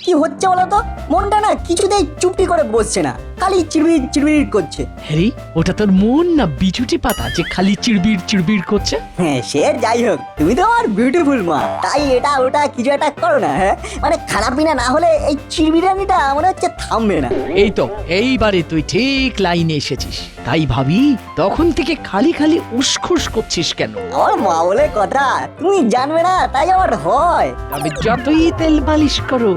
কি হচ্ছে বলো তো? মনটা না কিছুতেই চুপটি করে বসছে না, খালি চিড়বিড় চিড়বিড় করছে। হ্যারি, ওটা তোর মন না বিছুটি পাতা যে খালি চিড়বিড় চিড়বিড় করছে? হ্যাঁ সে যাই হোক, তুমি তো আমার বিউটিফুল মা, তাই এটা ওটা কিছু একটা করো না। হ্যাঁ মানে খানাপিনা না হলে এই চিড়বিড়ানিটা মনে হচ্ছে থামবে না। এই তো এইবারে তুই ঠিক লাইনে এসেছিস। তাই ভাবি তখন থেকে খালি খালি উসখুস করছিস কেন? আমার মা বলে কথা, তুমি জানবে না তাই আমার হয়। তবে যতই তেল পালিশ করো,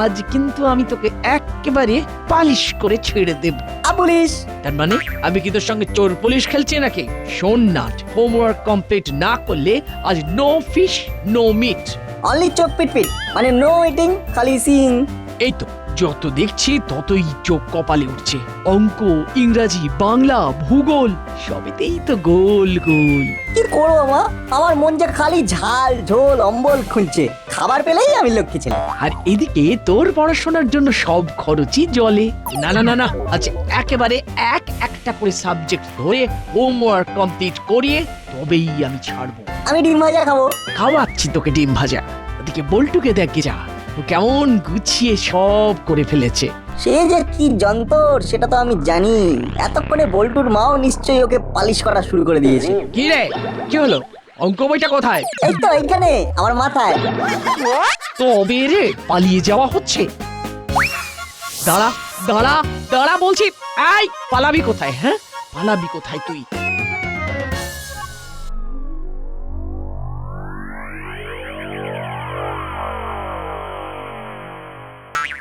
আজ কিন্তু আমি তোকে একেবারে পালিশ করে ছেড়ে দেব। পুলিশ তার মানে আমি কি তোর সঙ্গে চোর পুলিশ খেলছি নাকি? শোন না, হোমওয়ার্ক কমপ্লিট না করলে আজ no fish no meat. Only চোখ পিটপিট, মানে নো ইটিং, খালি সিং। এই তো যত দেখছি ততই চোখ কপালে উঠছে। অঙ্ক, ইংরাজি, বাংলা, ভূগোল সবেতেই তো গোল গোল। কি করবো মা, আমার মন যে খালি ঝাল ঝোল অম্বল খুঁজছে, খাবার পেলেই আমি লক্ষ্মী ছেলে। আর এদিকে তোর পড়াশোনার জন্য সব খরচই জলে। না না না না, আজ একেবারে একটা করে সাবজেক্ট ধরে হোমওয়ার্ক কমপ্লিট করিয়ে তবেই আমি ছাড়বো। আমি ডিম ভাজা খাবো। খাওয়াচ্ছি তোকে ডিম ভাজা। ওদিকে বল্টুকে দেখে যা, ও কেমন গুছিয়ে সব করে ফেলেছে। সে যে কি যন্তর সেটা তো আমি জানি। এতক্ষণে বল্টুর মাও নিশ্চয়ই ওকে পালিশ করা শুরু করে দিয়েছে। কি রে, কি হলো? অঙ্ক বইটা কোথায়? এই তো এইখানে আমার মাথায়। তবে রে পালিয়ে যাওয়া হচ্ছে। দাঁড়া দাঁড়া দাঁড়া বলছি। এই পালাবি কোথায়? হ্যাঁ পালাবি কোথায় তুই?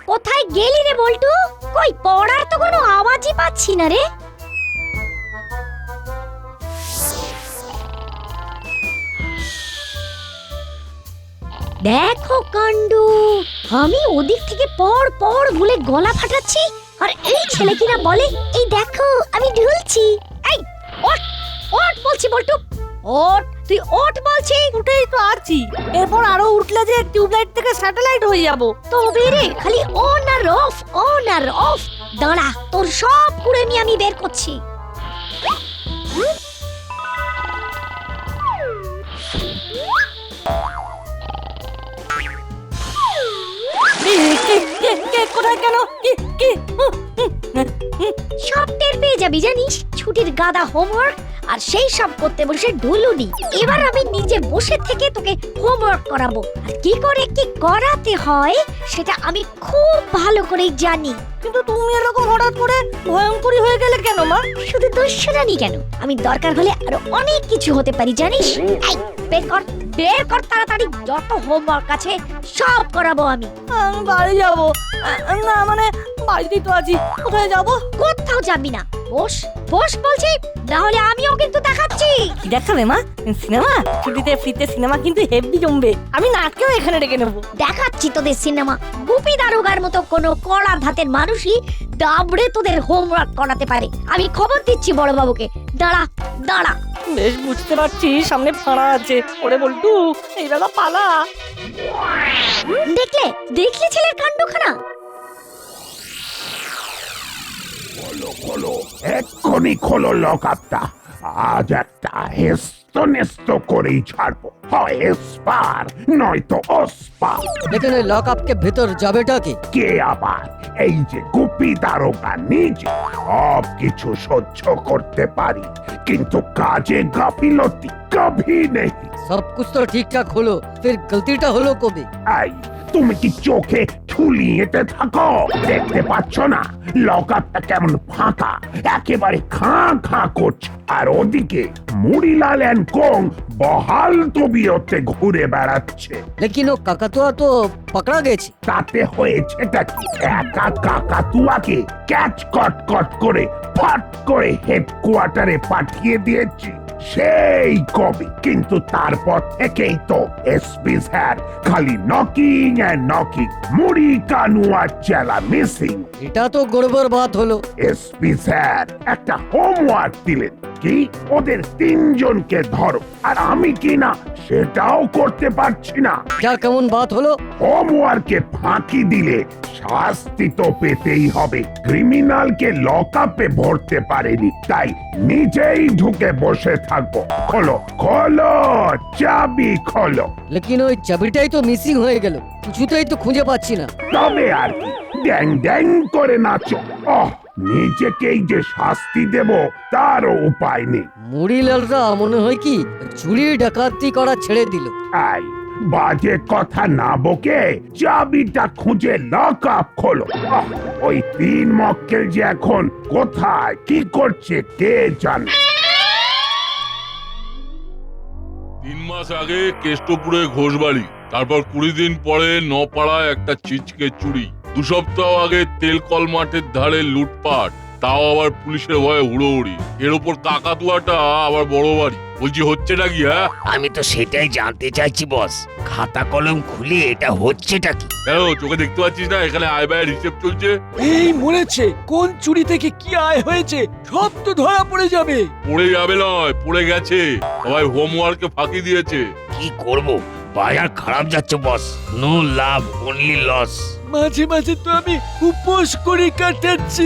কোথায় গেলি রে বল্টু? কই পড়ার তো কোনো আওয়াজই পাচ্ছি না রে। দেখো কাণ্ড, আমি ওদিক থেকে পড় পড় বলে গলা ফাটাচ্ছি, আর এই ছেলে কিনা বলে এই দেখো আমি ঢুলছি। এই ওঠ ওঠ বলছি বল্টু, ওঠ, তুই ওঠ বলছি। উঠেই তো আছি, এরপর আরো উঠলে যে টিউবলাইট থেকে স্যাটেলাইট হয়ে যাব। তবে রে খালি অন আর অফ অন আর অফ। দাঁড়া, তোর সব কুড়েমি আমি বের করছি। কোথায় কেন সব টের পেয়ে যাবি জানিস, ছুটির গাদা হোমওয়ার্ক আর সেই সব করতে বসে ঢুলুনি। এবার আমি নিজে বসে থেকে তোকে হোমওয়ার্ক করাবো, আর কি করে কি করাতে হয় সেটা আমি খুব ভালো করেই জানি। কিন্তু তুমি এরকম হঠাৎ করে ভয়ঙ্করী হয়ে গেলে কেন মা? শুধু দুশ্মনানি কেন, আমি দরকার হলে আরো অনেক কিছু হতে পারি জানিস। এই বের কর তাড়াতাড়ি, যত হোমওয়ার্ক আছে সব করাবো আমি। আমি বাড়ি যাব না, মানে বাড়িতেই তো আছি, কোথায় যাব? কোথাও যাবি না, বস বস বলছি, না হলে আমিও কিন্তু দেখাচ্ছি। কি দেখাবে মা? সিনেমা? ছুটিতে ফ্রিতে সিনেমা কিন্তু হেভি জমবে। আমি নাটকেও এখানে ডেকে নেবো। দেখাচ্ছি তোদের সিনেমা। গুপি দারোগার মতো কোনো কড়া ধাতের মানুষই দাবড়ে তোদের হোমওয়ার্ক করাতে পারে। আমি খবর দিচ্ছি বড় বাবুকে। দাঁড়া দাঁড়া। বেশ বুঝতে পারছি সামনে ফাঁড়া আছে। ওরে বল্টু, এই বেলা পালা। দেখলে দেখলে ছেলের কাণ্ডখানা। খোলো এক্ষুনি খোলো লকআপটা। আজ একটা হেস্ত করেই ছাড়বো, হয় এসপার নয়তো ওসপার। এখানে লকআপকে ভেতর যাবেটা কি? কে আবার? এই যে গুপি দারোগা নিজে। সব কিছু সহ্য করতে পারি, কিন্তু কাজে গাফিলতি কভি নেই। সব কুছ তো ঠিকঠাক হলো, ফির গলতিটা হলো কবে? এই তুমি কি চোখে ঠুলিয়েতে থাকো? দেখতে পাচ্ছ না লকআপটা কেমন ফাঁকা, একেবারে খাঁ করছে। আর ওদিকে মুড়িলাল এন্ড কোং বহাল তবিয়তে ঘুরে বেড়াচ্ছে। লেকিন ও কাকাতুয়া তো পকড়া গেছে। তাতে হয়েছেটা কি? একা কাকাতুয়াকে ক্যাচ কট করে ফট করে হেডকোয়ার্টারে পাঠিয়ে দিয়েছি সেই কবে। কিন্তু তারপর থেকেই তো এসপি স্যার খালি নকিং এন্ড নকিং, মুড়ি কানুয়া চেলা মিসিং। এটা তো গড়বড় বাত হলো। এসপি স্যার একটা হোমওয়ার্ক দিলেন, কি ওদের তিনজনকে ধরো, আর আমি কি না সেটাও করতে পারছি না। যা কেমন বাত হলো? হোমওয়ার্কে ফাঁকি দিলে শাস্তি তো পেতেই হবে। ক্রিমিনালকে লকআপে ভরতে পারেনি, তাই নিজেই ঢুকে বসে থাকবো। খোলো খোলো, চাবি খোলো। লেকিন ওই চাবিটাই তো মিসিং হয়ে গেল, কিছুতেই তো খুঁজে পাচ্ছি না। তবে আর কি, ড্যাং ড্যাং করে নাচো। নিজেকেই যে শাস্তি দেব তারও উপায় নেই। মুড়িলালরা মনে হয় কি চুরি ডাকাতি করা ছেড়ে দিল। আই বাজে কথা না বকে চাবিটা খুঁজে লক আপ খোলো। ওই 3 মক্কেল যে এখন কোথায় কি করছে কে জানে। 3 মাস আগে কেষ্টপুরে ঘোষবাড়ি, তারপর 20 দিন পরে নপাড়ায় একটা চিচকে চুরি, 2 সপ্তাহ আগে তেলকল মাঠের ধারে লুটপাট, তাও আবার পুলিশের ভয়ে হুড়োহুড়ি, এর উপর কাকাতুয়াটা আবার বড় বাড়ি। বলছি হচ্ছেটা কি? হ্যাঁ, আমি তো সেটাই জানতে চাইছি বস, খাতা কলম খুলে এটা হচ্ছেটা কি? কেন চোখে দেখতে পাচ্ছিস না এখানে আয় ব্যয়ের হিসেব চলছে? এই মরেছে, কোন চুরি থেকে কি আয় হয়েছে সব তো ধরা পড়ে যাবে। পড়ে যাবে নয়, পড়ে গেছে। সবাই হোমওয়ার্কে ফাঁকি দিয়েছে। কি করব, বাজার খারাপ যাচ্ছে বস, নো লাভ অনলি লস। মাঝে মাঝে তো আমি উপোস করে কাটাচ্ছি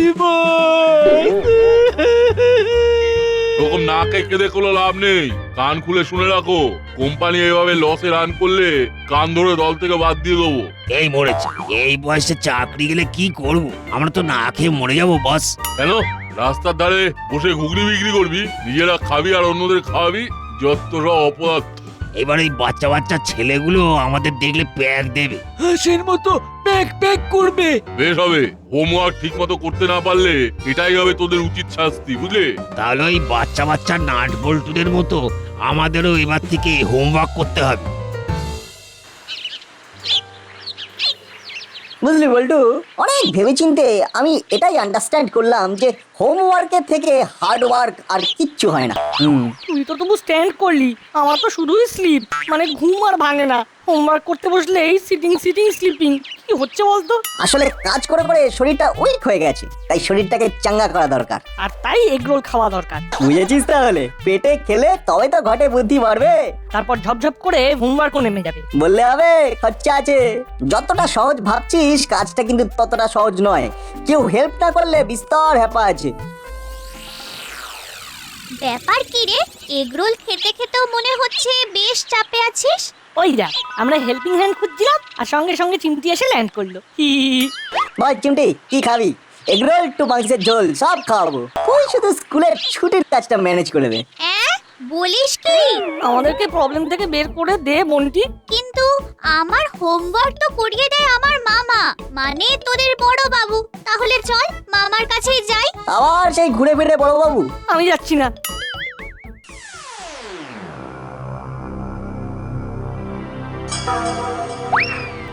ওরকম না কেঁদে কোনো লাভ নেই, কান খুলে শুনে রাখো। কোম্পানি এইভাবে লসে রান করলে কান ধরে দল থেকে বাদ দিয়ে দেবো। এই মরেছে, এই বয়সে চাকরি গেলে কি করব? আমরা তো না খেয়ে মরে যাবো বস। কেন রাস্তার ধারে বসে ঘুগনি বিক্রি করবি, নিজেরা খাবি আর অন্যদের খাওয়াবি? যত সব অপদার্থ। এবার এই বাচ্চা বাচ্চা ছেলেগুলো আমাদের দেখলে প্যাক দেবে। হাসির মতো প্যাক প্যাক করবে। বেশ হবে, হোমওয়ার্ক ঠিক মতো করতে না পারলে এটাই হবে তোদের উচিত শাস্তি, বুঝলে? তাহলে ওই বাচ্চা বাচ্চা নাট বল্টুদের মতো আমাদেরও এবার থেকে হোমওয়ার্ক করতে হবে। বুঝলি বল্টু, অনেক ভেবেচিন্তে আমি এটাই আন্ডারস্ট্যান্ড করলাম যে হোমওয়ার্কের থেকে হার্ড ওয়ার্ক আর কিচ্ছু হয় না। তুই তো তবু স্ট্যান্ড করলি, আমার তো শুধুই স্লিপ, মানে ঘুম আর ভাঙে না। হোমওয়ার্ক করতে বসলেই সিটিং সিটিং স্লিপিং, কি হচ্ছে বলতো? আসলে কাজ করে করে শরীরটা উইক হয়ে গেছে, তাই শরীরটাকে চাঙ্গা করা দরকার। আর তাই এগরোল খাওয়া দরকার। বুঝেছিস? তাহলে পেটে খেলে তবে তো ঘটে বুদ্ধি বাড়বে। তারপর ঝপঝপ করে হোমওয়ার্কও নেমে যাবে। বললে হবে, খরচা আছে। যতটা সহজ ভাবছিস কাজটা কিন্তু ততটা সহজ নয়। কেউ হেল্প না করলে বিস্তর হ্যাপা আছে। ব্যাপার কি রে, এগরোল খেতে খেতেও মনে হচ্ছে বেশ চাপে আছিস। ওই যা, আমরা হেল্পিং হ্যান্ড খুঁজছিলাম আর সঙ্গে সঙ্গে চিমটি এসে ল্যান্ড করলো। বল চিমটি, কি খাবি? এগরোল টু মাংসের ঝোল সব খাওয়াবো। তুই শুধু স্কুলের ছুটির কাজটা ম্যানেজ করে দেবে। বলিস কি? আমাদেরকে প্রবলেম থেকে বের করে দে বন্টি। কিন্তু আমার হোমওয়ার্ক তো করিয়ে দেয় আমার মামা, মানে তোদের বড় বাবু। তাহলে চল মামার কাছেই যাই। আবার সেই ঘুরে ফিরে বড় বাবু? আমি যাচ্ছি না।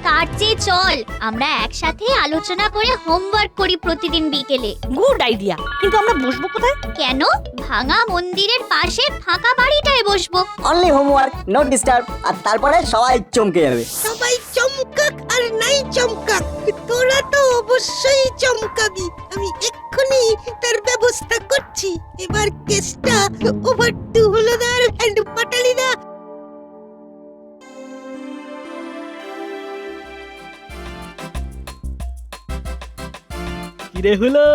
তার চেয়ে চল আমরা একসাথে আলোচনা করে হোমওয়ার্ক করি প্রতিদিন বিকেলে। গুড আইডিয়া, কিন্তু আমরা বসবো কোথায়? কেন, ভাঙা মন্দিরের পাশে ফাঁকা বাড়িটায় বসবো। Only homework, no disturb. আর তারপরে সবাই চমকে যাবে। সবাই চমকাক আর নাই চমকাক, তোরা তো অবশ্যই চমকাবি। আমি এক্ষুনি তার ব্যবস্থা করছি। এবার কেসটা ওভার টু হলদার এন্ড পাটালিদা। কিরে হলো,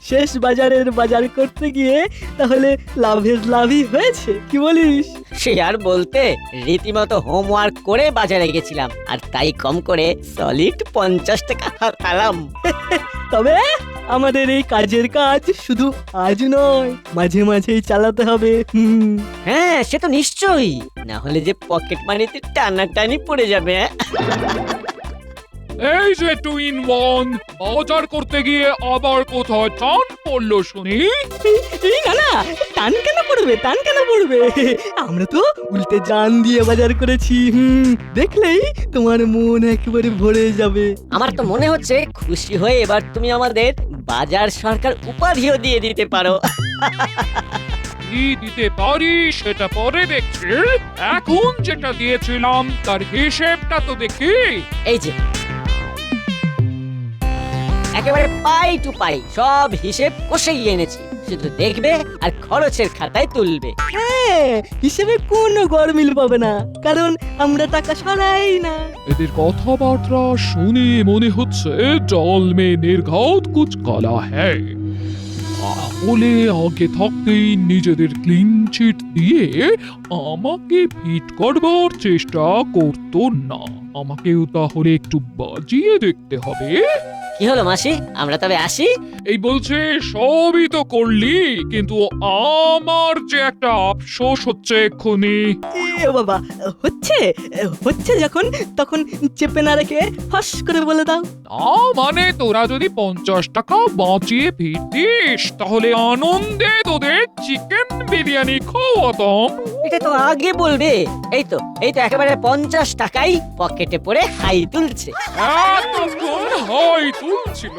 শেষ বাজারের বাজার করতে গিয়ে তাহলে লাভের লাভই হয়েছে, কি বলিস? সে আর বলতে, রীতিমতো হোমওয়ার্ক করে বাজারে গেছিলাম আর তাই কম করে সলিড 50 টাকা হাতালাম। তবে আমাদের এই কাজের কাজ শুধু আজ নয়, মাঝে মাঝেই চালাতে হবে। হ্যাঁ, সে তো নিশ্চয়ই, না হলে যে পকেট মানিতে টানাটানি পড়ে যাবে। এই যে টুইন ওয়ান, বাজার করতে গিয়ে আবার কোথায় টান পড়লো শুনি? এই না না, টান কেন পড়বে, টান কেন পড়বে? আমরা তো উল্টে জান দিয়ে বাজার করেছি। দেখলেই তোমার মন একেবারে ভরে যাবে। আমার তো মনে হচ্ছে খুশি হয়ে এবার তুমি আমাদের বাজার সরকার উপাধিও দিয়ে দিতে পারো। কি দিতে পারি সেটা পরে দেখছি, এখন যেটা দিয়েছিলাম তার হিসেবটা তো দেখি। এই যে একেবারে পাই টু পাই সব হিসেব কষেই এনেছি, শুধু দেখবে আর খরচের খাতায় তুলবে। হ্যাঁ, হিসেবে কোনো গরমিল পাবে না, কারণ আমরা টাকা সরাই না। এদের কথাবার্তা শুনে মনে হচ্ছে জল মে নির্ঘাত কুছ কালা হ্যায়। তাহলে আগে থাকতেই নিজেদের ক্লিন চিট দিয়ে আমাকে ফিট করবার চেষ্টা করতো না। আমাকেও তাহলে একটু বাজিয়ে দেখতে হবে। কি হলো মাসি, আমরা তবে আসি? এই বলছে সবই তো করলি, কিন্তু আমার যে একটা আফসোস হচ্ছে এক্ষুনি। এ বাবা, হচ্ছে হচ্ছে যখন, তখন চেপে না রেখে ফস করে বলে দাও। না মানে তোরা যদি 50 টাকা বাঁচিয়ে ফিরতিস তাহলে আনন্দে তোদের চিকেন বিরিয়ানি খাওয়াতাম। এটা তো আগে বলবে। এই তো একেবারে 50 টাকাই পকেটে পড়ে হাই তুলছে। এতক্ষণ হাই তুলছিল,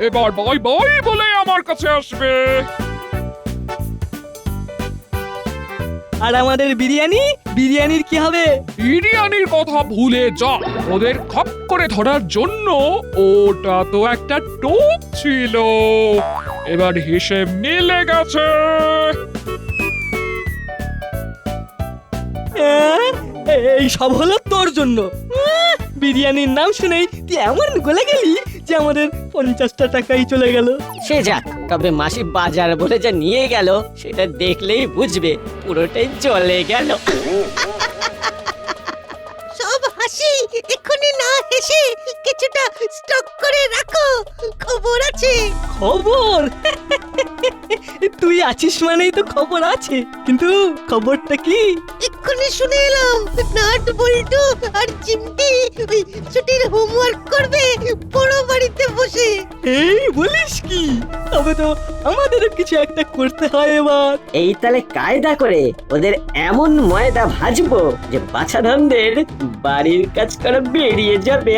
এবার বাই বাই বলে আমার কাছে আসবে। আর আমাদের বিরিয়ানির কি হবে? বিরিয়ানির কথা ভুলে যা, ওদের খপ করে ধরার জন্য ওটা তো একটা টোপ ছিল। এবার হিসেব মিলে গেছে। এই সব হলো তোর জন্য। বিরিয়ানির নাম শুনেই তুই এমন গলে গেলি যে আমাদের 50টা টাকাই চলে গেল। সে যাক, তবে মাসি বাজার বলে যা নিয়ে গেল সেটা দেখলেই বুঝবে পুরোটাই চলে গেল। সব হাসি, এক্ষুনি না হেসে কিছুটা স্টক করে রাখো, খবর আছে। খবর? তুই আছিস মানেই তো খবর আছে, কিন্তু খবরটা কি? এক্ষুনি শুনে এলাম নাট বল্টু আর চিমটি ওই ছুটির হোমওয়ার্ক করবে বড় বাড়িতে বসে। এই বলিস কি? তবে তো আমাদেরও কিছু একটা করতে হয় এবার। এই তালে কায়দা করে ওদের এমন ময়দা ভাজবো যে বাছাধনদের বাড়ির কাজ করা বেরিয়ে যাবে।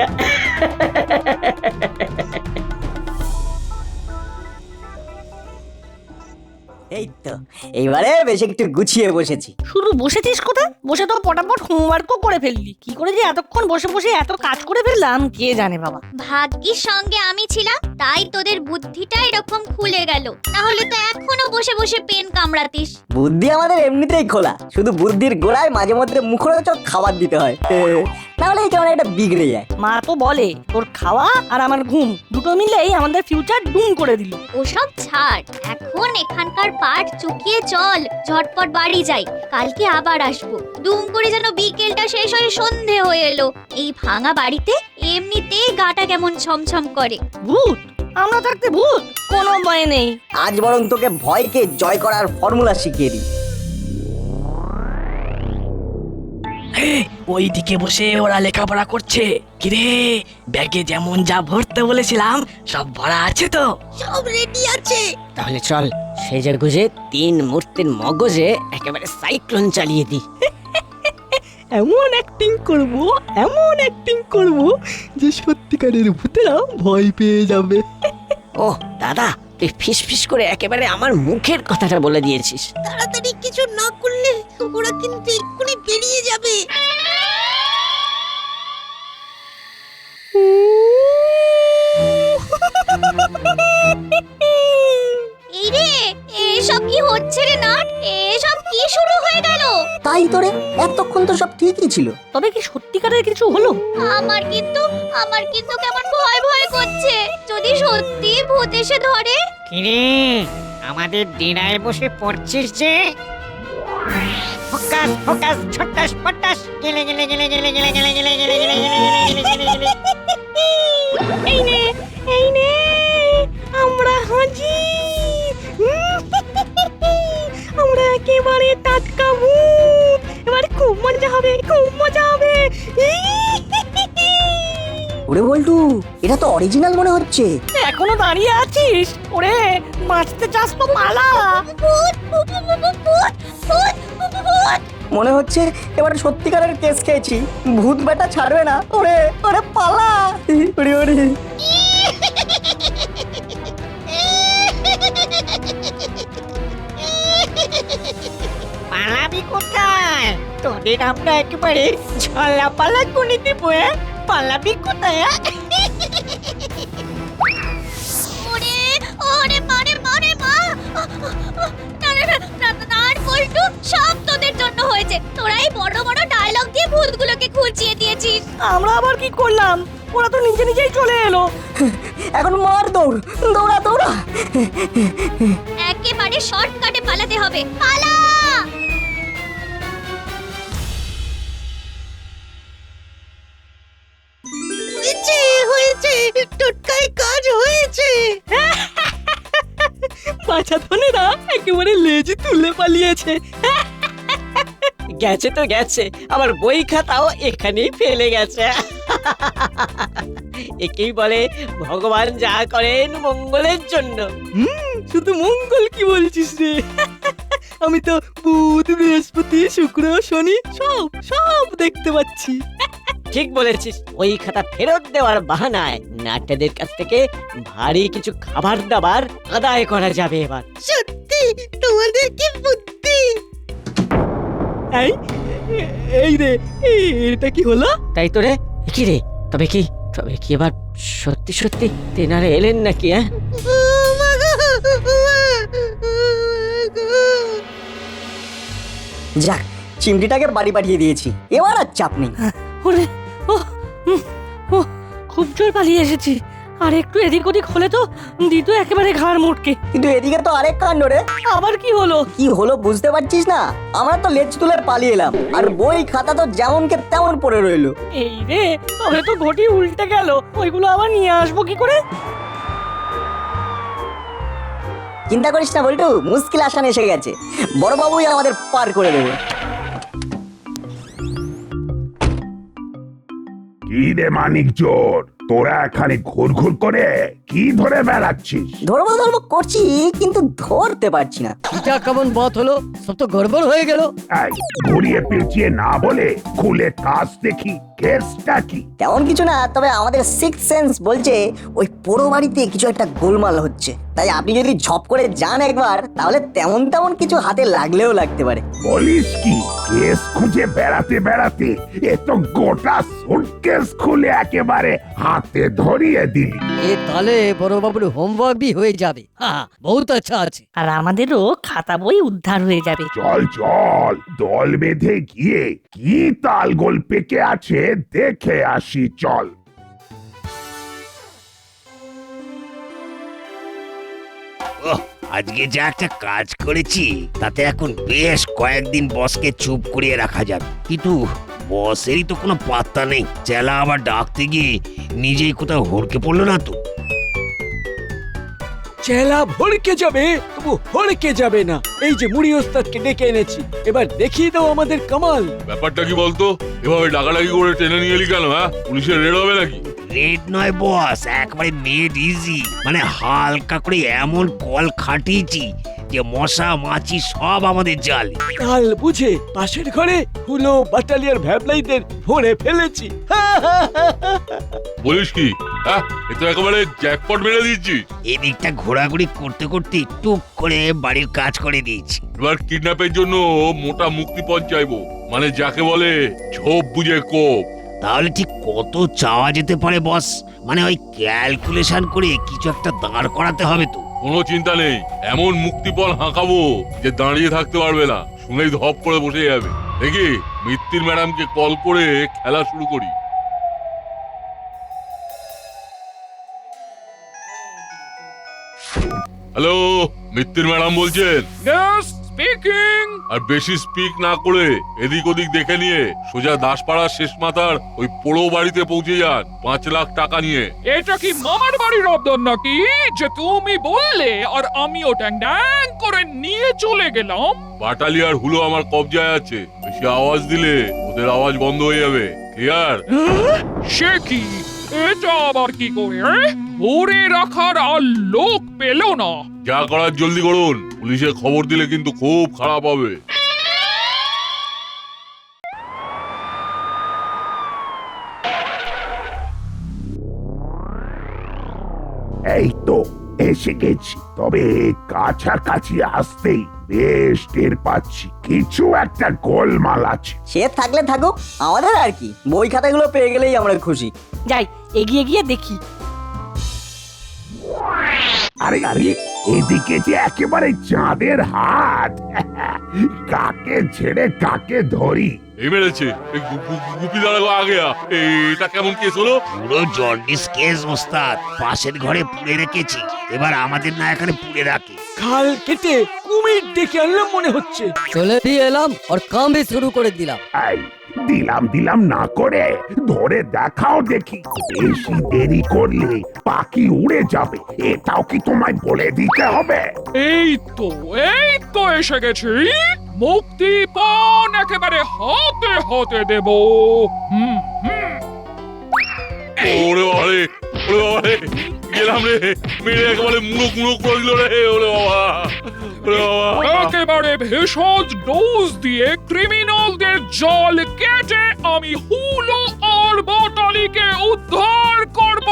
এই তো এইবারে বেশ একটু গুছিয়ে বসেছি। শুধু বসেছিস কোথায়? বসে তো পটাপট হোমওয়ার্কও করে ফেললি। কি করে যে এতক্ষণ বসে বসে এত কাজ করে ফেললাম কে জানে বাবা। ভাগ্যিস সঙ্গে আমি ছিলাম, তাই তোদের বুদ্ধিটা এরকম খুলে গেল, না হলে তো এখনো বসে বসে পেন কামড়াতিস। বুদ্ধি আমাদের এমনিতেই খোলা, শুধু বুদ্ধির গোড়ায় মাঝে মধ্যে মুখরোচক খাবার দিতে হয়, না হলে কেমন একটা বিগড়ে যায়। মা তো বলে তোর খাওয়া আর আমার ঘুম দুটো মিলেই আমাদের ফিউচার ডুম করে দিল। ওসব ছাড়, এখন এখানকার পাঠ চুকিয়ে চল, ঝটপট বাড়ি যাই, কালকে আবার আসবো। দুম করে যেন বিকেলটা শেষ হয়ে সন্ধে হয়ে এলো। এই ভাঙা বাড়িতে এমনিতেই গাটা কেমন ছমছম করে। ভূত? আমরা থাকতে ভূত? কোনো ভয় নেই। আজ বরং তোকে ভয়কে জয় করার ফর্মুলা শিখিয়ে দিই। ওইদিকে বসে ওরা লেখাপড়া করছে। কিরে, ব্যাগে যেমন যা ভরতে বলেছিলাম সব ভরা আছে তো? সব রেডি আছে। তাহলে চল সেজে গুজে 3 মূর্তির মগজে একেবারে সাইক্লোন চালিয়ে দি। এমন অ্যাক্টিং করব যে সত্যিকারের ভূতেরা ভয় পেয়ে যাবে। ও দাদা, তুই ফিস ফিস করে একেবারে আমার মুখের কথাটা বলে দিয়েছিস। তাড়াতাড়ি কিছু না করলে ওরা কিন্তু এক্ষুনি বেরিয়ে যাবে। এই রে, এসব কি হচ্ছে রে নাট? এসব কি শুরু হয়ে গেল? তাই তোরে এতক্ষণ তো সব ঠিকই ছিল। তবে কি সত্যিকারের কিছু হলো? আমার কিন্তু কেমন ভয় ভয় করছে। যদি সত্যি ভূত এসে ধরে? কিরে, আমাদের ডিনায় বসে পড়ছিস যে? ফোকাস ফোকাস ছটাস পটাস গেলে গেলে গেলে গেলে গেলে গেলে গেলে গেলে গেলে গেলে গেলে গেলে। এই নে আমরা হাজির। আমরা একেবারে টাটকা ভূত। এবার খুব মজা হবে। ওরে বল্টু, এটা তো অরিজিনাল মনে হচ্ছে। এখনো দাঁড়িয়ে আছিস? ওরে বাঁচতে চাস তো পালা। ভূত ভূত ভূত ভূত ভূত। মনে হচ্ছে এবার সত্যিকারের কেস খেয়েছি, ভূত বেটা ছাড়বে না। ওরে ওরে পালা, ওরে ওরে। পালাবি কোথায়? তোদের আমরা একেবারে ঝলা পালা করে দেবো। পালাবি কোথায়? ওরে ওরে মারে মারে মা, আর বল্টু সব তোদের জন্য হয়েছে, তোরাই বড় বড় ডায়লগ দিয়ে ভূতগুলোকে খুঁচিয়ে দিয়েছিস। আমরা আবার কি করলাম? ওরা তো নিজে নিজেই চলে এলো। এখন মার দৌড়, দৌড়া দৌড়া। একেবারে শর্টকাটে পালাতে হবে, পালা! হয়েছে হয়েছে, টোটকায় কাজ হয়েছে। বাছা ধনেরা একেবারে লেজ তুলে পালিয়েছে। গেছে তো গেছে, আমার বই খাতাও এখানেই ফেলে গেছে। একেই বলে ভগবান যা করেন মঙ্গলের জন্য। শুধু মঙ্গল কি বলছিস রে? আমি তো বুধ, বৃহস্পতি, শুক্র, শনি সব সব দেখতে পাচ্ছি। ঠিক বলেছিস, ওই খাতা ফেরত দেওয়ার বাহানায় নাট্যদের কাছ থেকে ভারী কিছু খাবার দাবার আদায় করা যাবে এবার। সত্যি তোমাদের কি বুদ্ধি! এই রে, এটা কি হলো? তাই তো রে, কি রে? তবে কি এবার সত্যি সত্যি তেনারে এলেন নাকি? হ্যাঁ, ও মা গো, যাক, চিমটিটাকে বাড়ি পাঠিয়ে দিয়েছি, এবার আর চাপ নেই। ওরে ও ও খুব জোর পালিয়ে এসেছি। আর একটু এদিক ওদিক হলে তো দিত একেবারে ঘাড় মোটকে। কিন্তু এদিকে তো আরেক কাণ্ড রে। আবার কি হলো? কি হলো বুঝতে পারছিস না? আমরা তো লেজ তুলে পালিয়ে এলাম, আর বই খাতা তো যেমনকে তেমন পড়ে রইলো। এই রে, তবে তো ঘটি উল্টে গেল। ওইগুলো আবার নিয়ে আসবো কি করে? চিন্তা করিস না বল্টু, মুশকিল আসান এসে গেছে, বড়বাবুই আমাদের পার করে দেবে। কি রে মানিক চোর, তোরা এখানে ঘুরঘুর করে কি ধরে বেড়াচ্ছিস? ধরবো ধরবো করছি, কিন্তু ধরতে পারছি না। এটা কেমন বাত হলো? সব তো গড়বড় হয়ে গেল। এই ঘুরিয়ে পেঁচিয়ে না বলে খুলে কাজ দেখি, কেসটা কি? তেমন কিছু না, তবে আমাদের সিক্স সেন্স বলছে ওই পোড়ো বাড়িতে কিছু একটা গোলমাল হচ্ছে। তাই আপনি যদি ঝপ করে যান একবার, তাহলে তেমন কিছু হাতে লাগলেও লাগতে পারে। বলিস কি? কেস খুঁজে বেড়াতে বেড়াতে এ তো গোটা সুটকেস খুলে একেবারে হাতে ধরিয়ে দিলি। এ তাহলে বড়বাবুর হোমওয়ার্ক বি হয়ে যাবে। হ্যাঁ, বহুত আচ্ছা আছে। আর আমাদেরও খাতা বই উদ্ধার হয়ে যাবে। চল চল, দল বেঁধে গিয়ে কি তালগোল পেকে আছে দেখে আসি, চল। আজকে যা একটা কাজ করেছি তাতে এখন বেশ কয়েকদিন বসকে চুপ করিয়ে রাখা যাবে। কিন্তু বসেরই তো কোনো পাত্তা নেই। চেলা আবার ডাকতে গিয়ে নিজেই কোথাও হড়কে পড়লো না তো? চেলা ভড়কে যাবে, তবু হড়কে যাবে না। এই যে মুড়ি ওস্তাদকে ডেকে এনেছি, এবার দেখিয়ে দাও আমাদের কামাল। ব্যাপারটা কি বলতো? এভাবে ডাকাডাকি করে টেনে নিয়ে এলি কেন? হ্যাঁ, পুলিশের রেড হবে নাকি? রেড নয় বস, একবারে মেড ইজি। মানে হালকা করে এমন কল খাটিয়েছি যে মশা মাছি সব আমাদের জালে। কাল বুঝে পাশের ঘরে হুলো বাটালিয়ার ভ্যাবলাইদের ভরে ফেলেছি। বলিস কি? হ্যাঁ, এ তো একেবারে জ্যাকপট মেরে দিচ্ছি। এদিকটা ঘোরাঘুরি করতে করতে টুক করে বাড়ির কাজ করে দিয়েছি। এবার কিডন্যাপের জন্য মোটা মুক্তিপণ চাইবো, মানে যাকে বলে ঝোপ বুঝে কোপ। তাহলে ঠিক কত চাওয়া যেতে পারে বস? মানে ওই ক্যালকুলেশন করে কিছু একটা দাঁড় করাতে হবে তো। কোনো চিন্তা নেই, এমন মুক্তিপণ হাঁকাবো যে দাঁড়িয়ে থাকতে পারবে না, শুনেই ধপ করে বসে যাবে। দেখি মিত্তির ম্যাডামকে কল করে খেলা শুরু করি। হ্যালো, মিত্তির ম্যাডাম বলছেন? Yes, speaking. আর বেশি স্পিক না করে এদিক ওদিক দেখে নিয়ে সোজা দাসপাড়ার শেষ মাথার ওই পোড়ো বাড়িতে পৌঁছে যান 5 লাখ টাকা নিয়ে। এটা কি মামার বাড়ির অবদান নাকি যে তুমি বললে আর আমিও ড্যাং ড্যাং করে নিয়ে চলে গেলাম? বাটালিয়ার হুলো আমার কবজায় আছে, বেশি আওয়াজ দিলে ওদের আওয়াজ বন্ধ হয়ে যাবে। ক্লিয়ার? সে কি? এটা আবার কি করে? ধরে রাখার আর লোক পেল না। যা করার জলদি করুন, পুলিশে খবর দিলে কিন্তু খুব খারাপ হবে। এই তো এসে গেছি, তবে কাছাকাছি আসতেই বেশ টের পাচ্ছি কিছু একটা গোলমাল আছে। সে থাকলে থাকুক, আমাদের আর কি, বই খাতাগুলো পেয়ে গেলেই আমরা খুশি। যাই, এগিয়ে গিয়ে দেখি। আরে আরে এদিকে যে একেবারে চাঁদের হাট কাকে ছেড়ে কাকে ধরি এই মেরেছে গুপি দাঁড়াবো আগে এটা কেমন কেস হলো? পুরো জন্ডিস কেস ওস্তাদ, পাশের ঘরে পুড়ে রেখেছি, এবার আমাদের না এখানে পুড়ে রাখে। খাল কেটে কুমির ডেকে আনলাম মনে হচ্ছে। চলে দিয়ে এলাম আর কামে শুরু করে দিলাম। এই দিলাম না করে ধরে দেখাও দেখি, বেশি দেরি করলে পাখি উড়ে যাবে, এটাও কি তোমায় বলে দিতে হবে? এই তো এসে গেছি, মুক্তিপণ একেবারে হাতে হাতে দেব। হুম হুম। ওরে বাবারে, ওরে বাবারে, গেলাম রে, মেরে একেবারে মুড়ো করে দিল রে, ওরে বাবা, ওরে বাবা। একেবারে ভেষজ ডোজ দিয়ে ক্রিমিনালদের জল কেটে আমি হুলো আর বটালিকে উদ্ধার করব।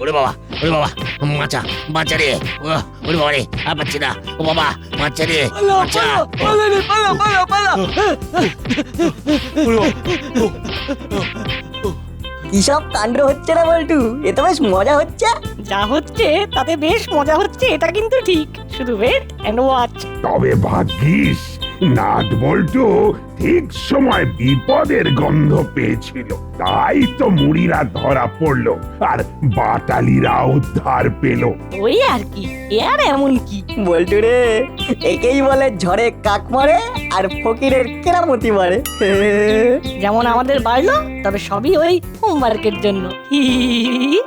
ওরে বাবা, বাঁচা রে, ওরে বাবা রে, আর পাচ্ছি না, ও বাবা, বাঁচা রে, বাঁচা। ওরে বাবা, কি সব কাণ্ড হচ্ছে না বল্টু, এ তো বেশ মজা হচ্ছে। যা হচ্ছে তাতে বেশ মজা হচ্ছে, এটা কিন্তু ঠিক। শুধু ওয়েট এন্ড ওয়াচ। তবে ভাগ্যিস নাট বল্টু ঠিক সময় বিপদের গন্ধ পেয়েছিল, তাই তো মুড়িরা ধরা পড়লো আর বাটালিরা উদ্ধার পেল। ওই আর কি, এ আর এমন কি। বল্টু রে, একেই বলে ঝড়ে কাক মারে আর ফকিরের কেরামতি মারে। যেমন আমাদের বাড়লো, তবে সবই ওই হোমওয়ার্কের জন্য। হি হি হি হি।